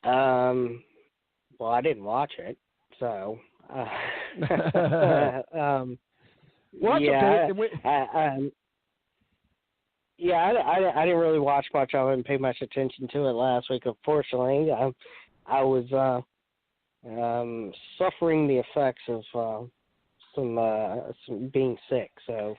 Well, I didn't watch it, so. Well, that's Yeah, okay. I didn't really watch much of it and pay much attention to it last week. Unfortunately, I was suffering the effects of some being sick. So.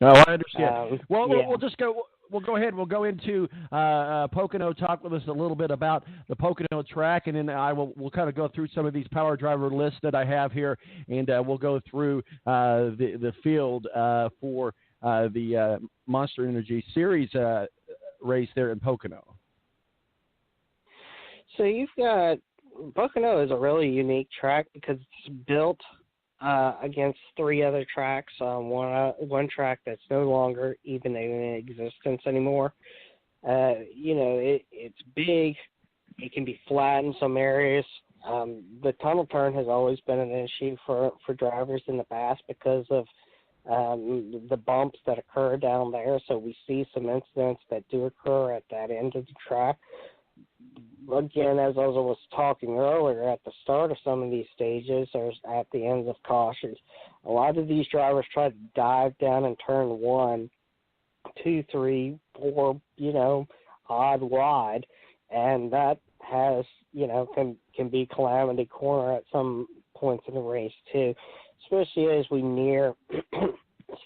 No, I understand. Well, Yeah. we'll just go. We'll go ahead. We'll go into Pocono. Talk with us a little bit about the Pocono track, and then we'll kind of go through some of these power driver lists that I have here, and we'll go through the field for the Monster Energy Series race there in Pocono. So you've got Pocono is a really unique track because it's built against three other tracks. One track that's no longer even in existence anymore. It's big. It can be flat in some areas. The tunnel turn has always been an issue for drivers in the past because of the bumps that occur down there. So we see some incidents that do occur at that end of the track. Again, as I was talking earlier, at the start of some of these stages or at the ends of cautions, a lot of these drivers try to dive down in turn 1, 2, 3, 4, odd wide, and that has, can be calamity corner at some points in the race too, especially as we near,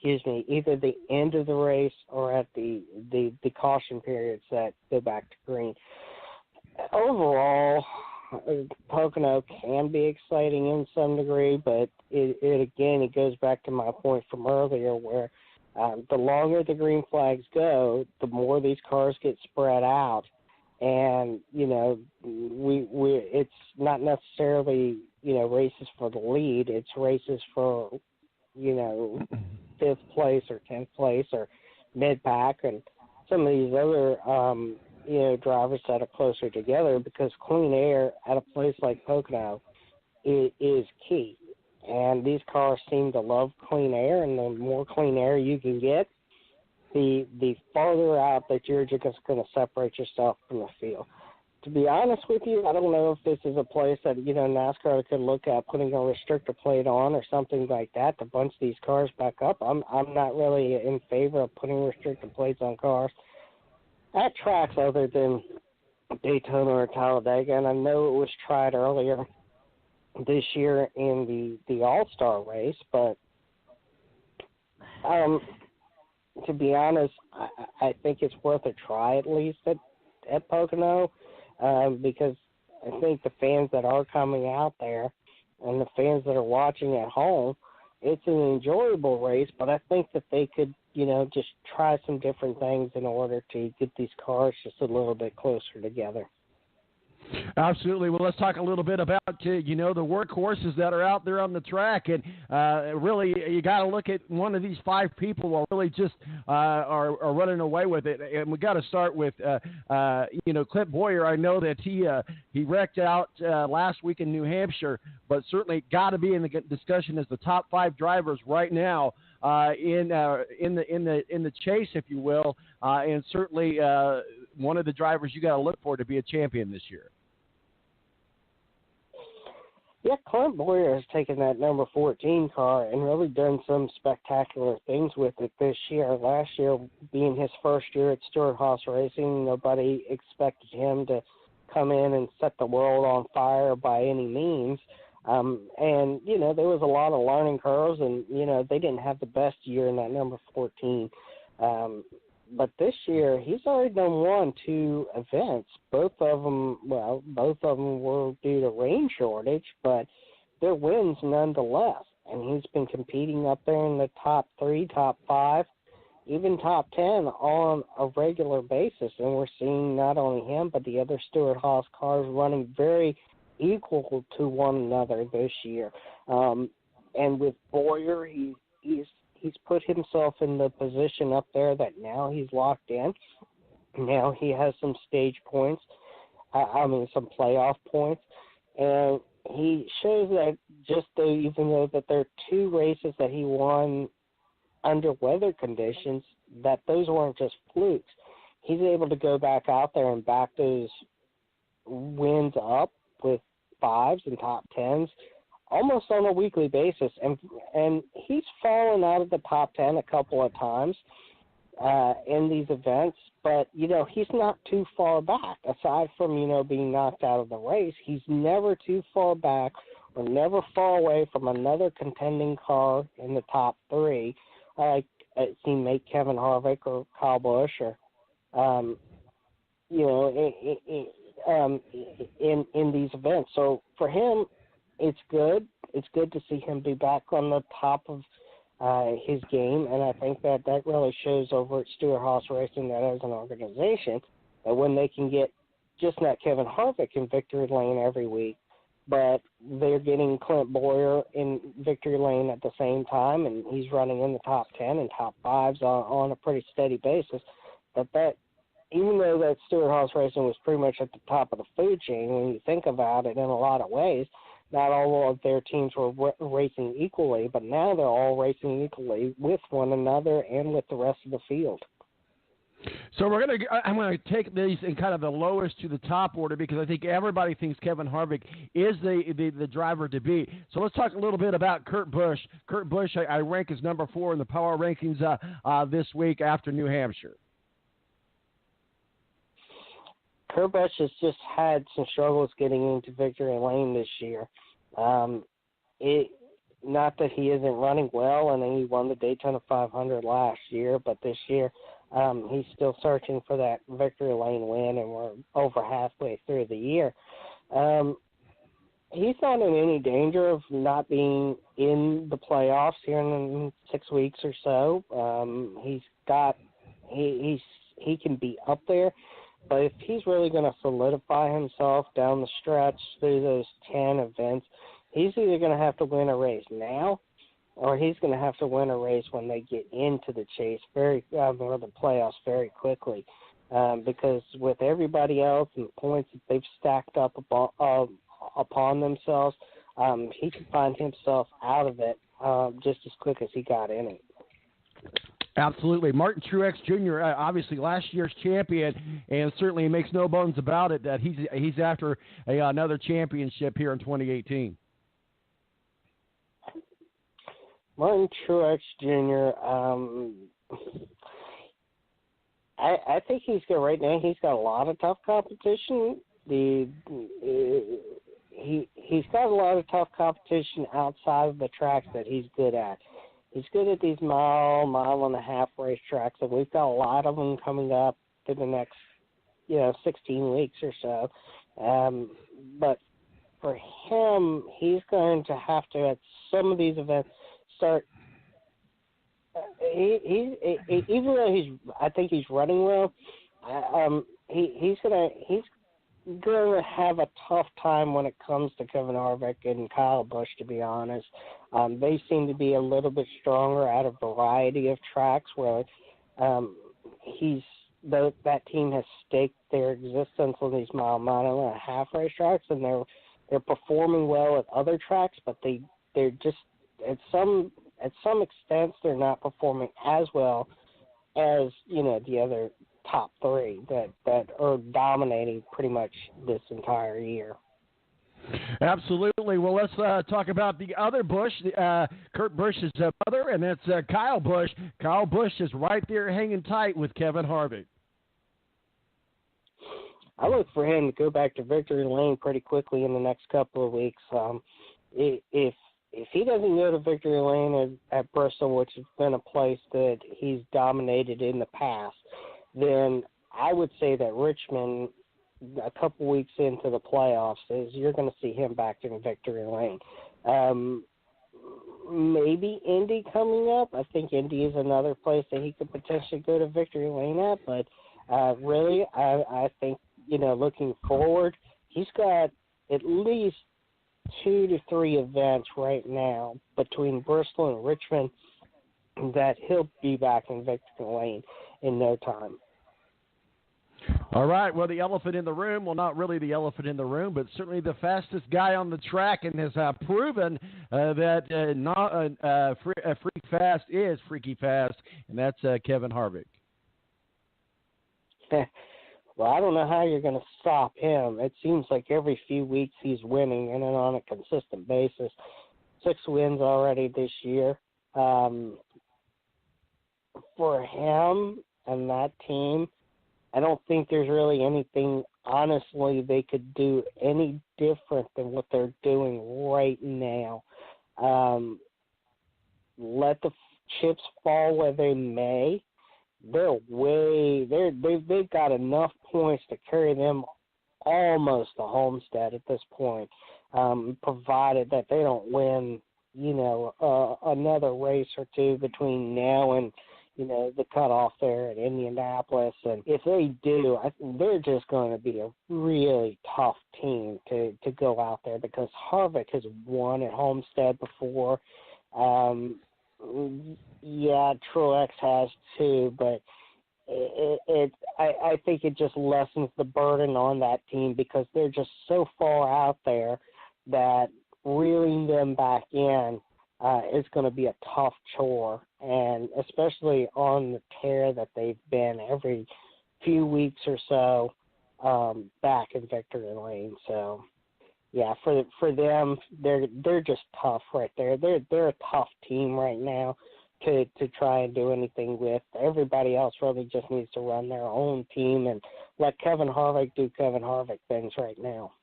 either the end of the race or at the caution periods that go back to green. Overall, Pocono can be exciting in some degree, but it goes back to my point from earlier where the longer the green flags go, the more these cars get spread out. And, it's not necessarily, races for the lead. It's races for, 5th place or 10th place or mid-pack and some of these other drivers that are closer together, because clean air at a place like Pocono is key. And these cars seem to love clean air, and the more clean air you can get, the farther out that you're just going to separate yourself from the field. To be honest with you, I don't know if this is a place that, NASCAR could look at putting a restrictor plate on or something like that to bunch these cars back up. I'm not really in favor of putting restrictor plates on cars at tracks other than Daytona or Talladega, and I know it was tried earlier this year in the All-Star race, but to be honest, I think it's worth a try at least at Pocono, because I think the fans that are coming out there and the fans that are watching at home, it's an enjoyable race, but I think that they could, just try some different things in order to get these cars just a little bit closer together. Absolutely. Well, let's talk a little bit about, the workhorses that are out there on the track. And really, you got to look at one of these 5 people who really just are running away with it. And we got to start with, Clint Boyer. I know that he wrecked out last week in New Hampshire, but certainly got to be in the discussion as the top 5 drivers right now in the chase, if you will, and certainly one of the drivers you got to look for to be a champion this year. Yeah, Clint Boyer has taken that number 14 car and really done some spectacular things with it this year. Last year being his first year at Stewart-Haas Racing, nobody expected him to come in and set the world on fire by any means. And, there was a lot of learning curves, and, they didn't have the best year in that number 14. But this year, he's already won 2 events. Both of them were due to rain shortage, but they're wins nonetheless. And he's been competing up there in the top 3, top 5, even top 10 on a regular basis. And we're seeing not only him, but the other Stewart-Haas cars running very equal to one another this year. And with Boyer, he's put himself in the position up there that now he's locked in. Now he has some stage points, some playoff points, and he shows that even though that there are 2 races that he won under weather conditions, that those weren't just flukes. He's able to go back out there and back those wins up with 5s and top 10s almost on a weekly basis, and he's fallen out of the top 10 a couple of times in these events, but, he's not too far back. Aside from, being knocked out of the race, he's never too far back or never far away from another contending car in the top 3, like teammate Kevin Harvick or Kyle Busch or, in these events. So for him, it's good. It's good to see him be back on the top of his game, and I think that really shows over at Stewart-Haas Racing that as an organization, that when they can get just not Kevin Harvick in victory lane every week, but they're getting Clint Boyer in victory lane at the same time, and he's running in the top 10 and top 5s on a pretty steady basis, that even though that Stewart-Haas Racing was pretty much at the top of the food chain, when you think about it in a lot of ways, not all of their teams were racing equally, but now they're all racing equally with one another and with the rest of the field. So I'm going to take these in kind of the lowest to the top order because I think everybody thinks Kevin Harvick is the driver to beat. So let's talk a little bit about Kurt Busch. Kurt Busch, I rank as number 4 in the power rankings this week after New Hampshire. Kurt Busch has just had some struggles getting into victory lane this year. Not that he isn't running well, and he won the Daytona 500 last year, but this year he's still searching for that victory lane win, and we're over halfway through the year. He's not in any danger of not being in the playoffs here in 6 weeks or so. He can be up there. But if he's really going to solidify himself down the stretch through those 10 events, he's either going to have to win a race now, or he's going to have to win a race when they get into the chase or the playoffs very quickly. Because with everybody else and the points that they've stacked up upon themselves, he can find himself out of it just as quick as he got in it. Absolutely. Martin Truex Jr., obviously last year's champion, and certainly he makes no bones about it that he's after another championship here in 2018. Martin Truex Jr., I think he's got right now. He's got a lot of tough competition. He's got a lot of tough competition outside of the tracks that he's good at. He's good at these mile and a half race tracks, and we've got a lot of them coming up in the next, 16 weeks or so. But for him, he's going to have to, at some of these events, start. Even though I think he's running well. He's going to have a tough time when it comes to Kevin Harvick and Kyle Busch, to be honest. They seem to be a little bit stronger at a variety of tracks where that team has staked their existence on these mile and a half race tracks, and they're performing well at other tracks, but they're just at some extent they're not performing as well as the other top 3 that are dominating pretty much this entire year. Absolutely. Well, let's talk about the other Busch, Kurt Busch's brother, and that's Kyle Busch. Kyle Busch is right there hanging tight with Kevin Harvick. I look for him to go back to victory lane pretty quickly in the next couple of weeks. If he doesn't go to victory lane at Bristol, which has been a place that he's dominated in the past, then I would say that Richmond, a couple weeks into the playoffs, you're going to see him back in victory lane. Maybe Indy coming up. I think Indy is another place that he could potentially go to victory lane at. But really, I think, looking forward, he's got at least 2 to 3 events right now between Bristol and Richmond that he'll be back in victory lane in no time. All right. Well, the elephant in the room, well, not really the elephant in the room, but certainly the fastest guy on the track, and has proven that freaky fast is freaky fast, and that's Kevin Harvick. Well, I don't know how you're going to stop him. It seems like every few weeks he's winning and on a consistent basis. 6 wins already this year. For him and that team, I don't think there's really anything, honestly, they could do any different than what they're doing right now. Let the chips fall where they may. They've got enough points to carry them almost to Homestead at this point, provided that they don't win, another race or two between now and, the cutoff there at Indianapolis. And if they do, I think they're just going to be a really tough team to go out there, because Harvick has won at Homestead before. Yeah, Truex has too, but I think it just lessens the burden on that team, because they're just so far out there that reeling them back in is going to be a tough chore, and especially on the tear that they've been every few weeks or so back in victory lane. So, yeah, for them, they're just tough right there. They're a tough team right now to try and do anything with. Everybody else really just needs to run their own team and let Kevin Harvick do Kevin Harvick things right now.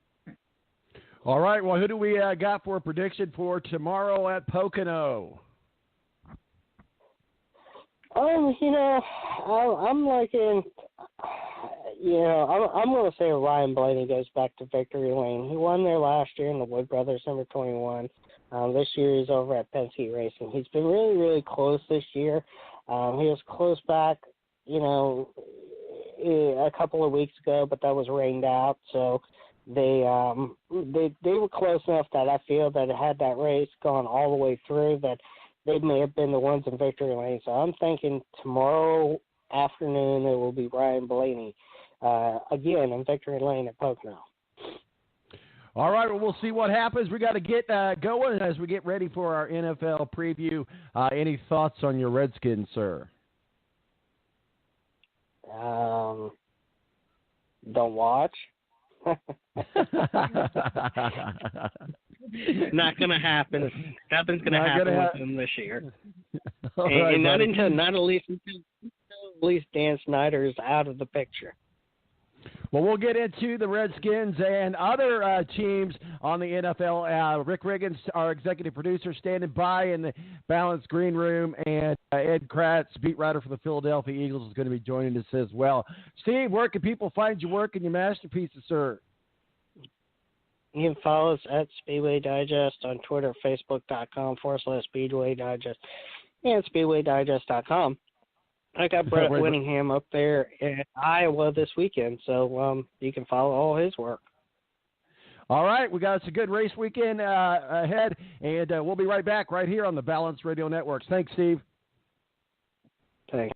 All right, well, who do we got for a prediction for tomorrow at Pocono? I'm liking, I'm going to say Ryan Blaney goes back to victory lane. He won there last year in the Wood Brothers number 21. This year he's over at Penske Racing. He's been really, really close this year. He was close back, a couple of weeks ago, but that was rained out. So they were close enough that I feel that had that race gone all the way through, that they may have been the ones in victory lane. So I'm thinking tomorrow afternoon it will be Ryan Blaney again in victory lane at Pocono. All right, well, we'll see what happens. We got to get going as we get ready for our NFL preview. Any thoughts on your Redskins, sir? Don't watch. Not going to happen. Nothing's going to happen with them this year. And not at least Dan Snyder is out of the picture. Well, we'll get into the Redskins and other teams on the NFL. Rick Riggin, our executive producer, standing by in the balanced green room, and ed-kracz, beat writer for the Philadelphia Eagles, is going to be joining us as well. Steve, where can people find your work and your masterpieces, sir? You can follow us at Speedway Digest on Twitter, Facebook.com/Speedway Digest, and SpeedwayDigest.com. I got Brett Winningham up there in Iowa this weekend, so you can follow all his work. All right, we got us a good race weekend ahead, and we'll be right back right here on the Balance Radio Networks. Thanks, Steve. Thanks.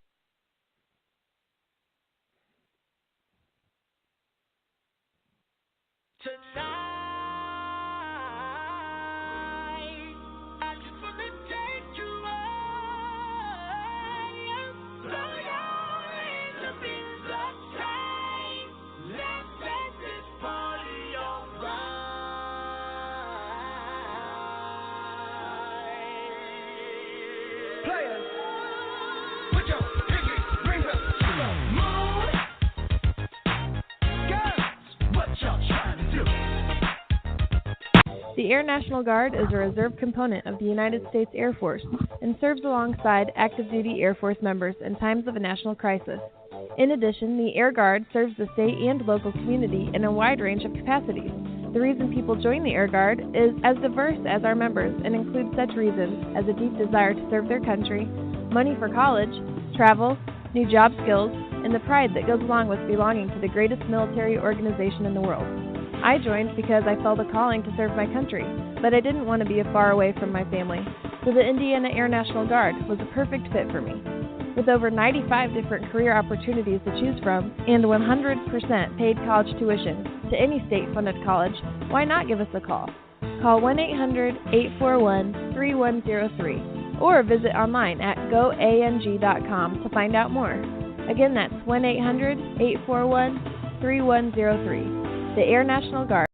The Air National Guard is a reserve component of the United States Air Force and serves alongside active-duty Air Force members in times of a national crisis. In addition, the Air Guard serves the state and local community in a wide range of capacities. The reason people join the Air Guard is as diverse as our members and includes such reasons as a deep desire to serve their country, money for college, travel, new job skills, and the pride that goes along with belonging to the greatest military organization in the world. I joined because I felt a calling to serve my country, but I didn't want to be far away from my family, so the Indiana Air National Guard was a perfect fit for me. With over 95 different career opportunities to choose from and 100% paid college tuition to any state-funded college, why not give us a call? Call 1-800-841-3103 or visit online at goang.com to find out more. Again, that's 1-800-841-3103. 3103. The Air National Guard.